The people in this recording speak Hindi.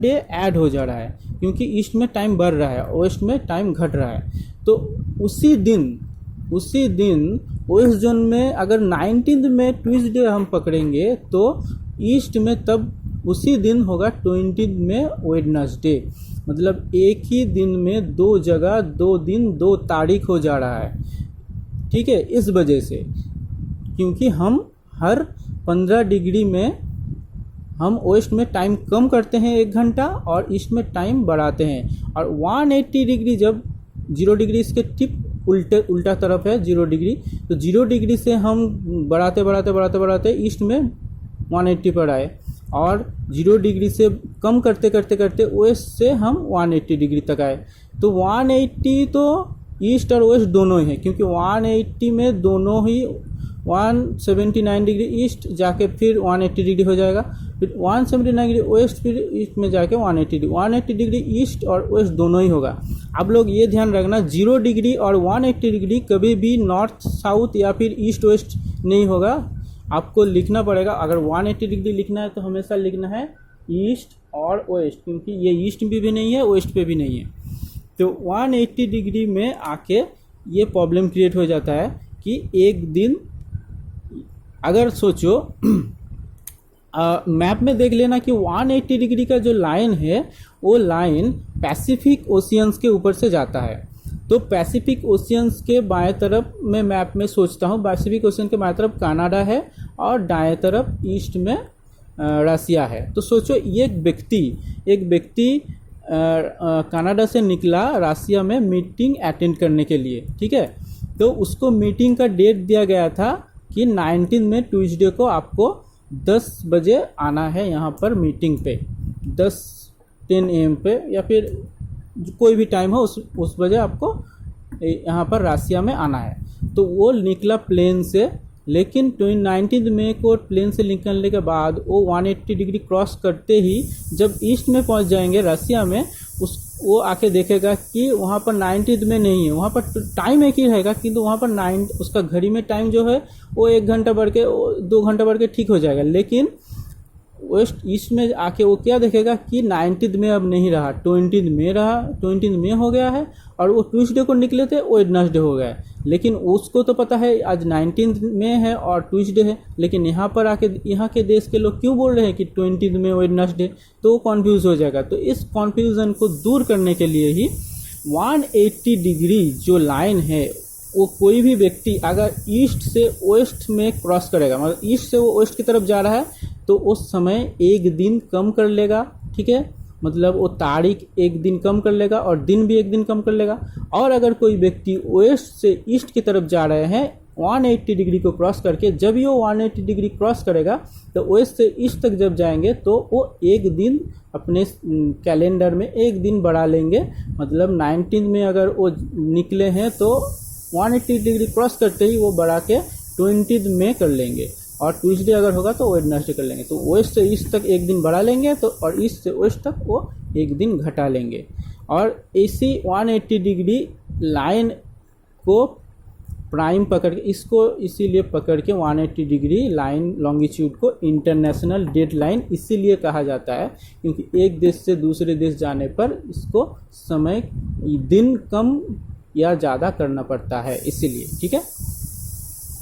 डे ऐड हो जा रहा है, क्योंकि ईस्ट में टाइम बढ़ रहा है, वेस्ट में टाइम घट रहा है। तो उसी दिन वेस्ट जोन में अगर 19 में ट्यूसडे हम पकड़ेंगे तो ईस्ट में तब उसी दिन होगा 20 में वेडनेसडे। मतलब एक ही दिन में दो जगह, 2 दिन 2 तारीख हो जा रहा है, ठीक है। इस वजह से क्योंकि हम हर 15 डिग्री में हम वेस्ट में टाइम कम करते हैं 1 घंटा और ईस्ट में टाइम बढ़ाते हैं। और 180 डिग्री जब 0 डिग्री इसके टिप उल्टा तरफ है 0 डिग्री, तो 0 डिग्री से हम बढ़ाते ईस्ट में 180 पर आए, और 0 डिग्री से कम करते वेस्ट से हम 180 डिग्री तक आए। तो 180 तो ईस्ट और वेस्ट दोनों ही है, क्योंकि 180 में दोनों ही 179 डिग्री ईस्ट जाके फिर 180 डिग्री हो जाएगा, फिर 179 डिग्री वेस्ट, फिर ईस्ट में जाके 180 डिग्री ईस्ट और वेस्ट दोनों ही होगा। आप लोग ये ध्यान रखना, 0 डिग्री और 180 डिग्री कभी भी नॉर्थ साउथ या फिर ईस्ट वेस्ट नहीं होगा। आपको लिखना पड़ेगा, अगर 180 डिग्री लिखना है तो हमेशा लिखना है ईस्ट और वेस्ट, क्योंकि ये ईस्ट पे भी नहीं है वेस्ट पे भी नहीं है। तो 180 डिग्री में आके ये प्रॉब्लम क्रिएट हो जाता है कि एक दिन अगर सोचो मैप में देख लेना कि 180 डिग्री का जो लाइन है वो लाइन पैसिफिक ओशियंस के ऊपर से जाता है। तो पैसिफिक ओशियंस के बाएं तरफ में मैप में सोचता हूँ, पैसिफिक ओशियन के बाएं तरफ कनाडा है और दाएं तरफ ईस्ट में रसिया है। तो सोचो एक व्यक्ति कनाडा से निकला रसिया में मीटिंग अटेंड करने के लिए, ठीक है। तो उसको मीटिंग का डेट दिया गया था कि 19 में ट्यूसडे को आपको 10 बजे आना है यहाँ पर मीटिंग पे, 10 AM पे या फिर कोई भी टाइम हो उस बजे आपको यहाँ पर रसिया में आना है। तो वो निकला प्लेन से, लेकिन 19 मई को प्लेन से निकलने के बाद वो 180 डिग्री क्रॉस करते ही जब ईस्ट में पहुँच जाएंगे रसिया में, वो आके देखेगा कि वहाँ पर 19 में नहीं है, वहाँ पर टाइम एक ही रहेगा, किंतु वहाँ पर उसका घड़ी में टाइम जो है वो 1 घंटा बढ़ के 2 घंटा बढ़ के ठीक हो जाएगा। लेकिन वेस्ट ईस्ट में आके वो क्या देखेगा कि 19 में अब नहीं रहा, 20 में रहा, 20 में हो गया है, और वो ट्यूसडे को निकले थे वेडनेसडे हो गया है। लेकिन उसको तो पता है आज 19 में है और ट्यूसडे है, लेकिन यहाँ पर आके यहाँ के देश के लोग क्यों बोल रहे हैं कि 20 में वेडनेसडे, तो वो कन्फ्यूज़ हो जाएगा। तो इस कन्फ्यूज़न को दूर करने के लिए ही 180 डिग्री जो लाइन है वो कोई भी व्यक्ति अगर ईस्ट से वेस्ट में क्रॉस करेगा, मतलब ईस्ट से वो वेस्ट की तरफ जा रहा है, तो उस समय 1 दिन कम कर लेगा, ठीक है। मतलब वो तारीख 1 दिन कम कर लेगा और दिन भी 1 दिन कम कर लेगा। और अगर कोई व्यक्ति वेस्ट से ईस्ट की तरफ जा रहे हैं 180 डिग्री को क्रॉस करके, जब ये 180 डिग्री क्रॉस करेगा तो वेस्ट से ईस्ट तक जब जाएंगे तो वो 1 दिन अपने कैलेंडर में 1 दिन बढ़ा लेंगे। मतलब 19 में अगर वो निकले हैं तो 180 डिग्री क्रॉस करते ही वो बढ़ा के 20 में कर लेंगे, और ट्यूसडे अगर होगा तो वेडनेसडे कर लेंगे। तो वेस्ट से ईस्ट तक 1 दिन बढ़ा लेंगे तो, और ईस्ट से वेस्ट तक वो 1 दिन घटा लेंगे। और इसी 180 डिग्री लाइन को प्राइम पकड़ के, इसको इसीलिए पकड़ के 180 डिग्री लाइन लॉन्गिट्यूड को इंटरनेशनल डेट लाइन इसीलिए कहा जाता है, क्योंकि एक देश से दूसरे देश जाने पर इसको समय दिन कम या ज़्यादा करना पड़ता है, इसीलिए, ठीक है।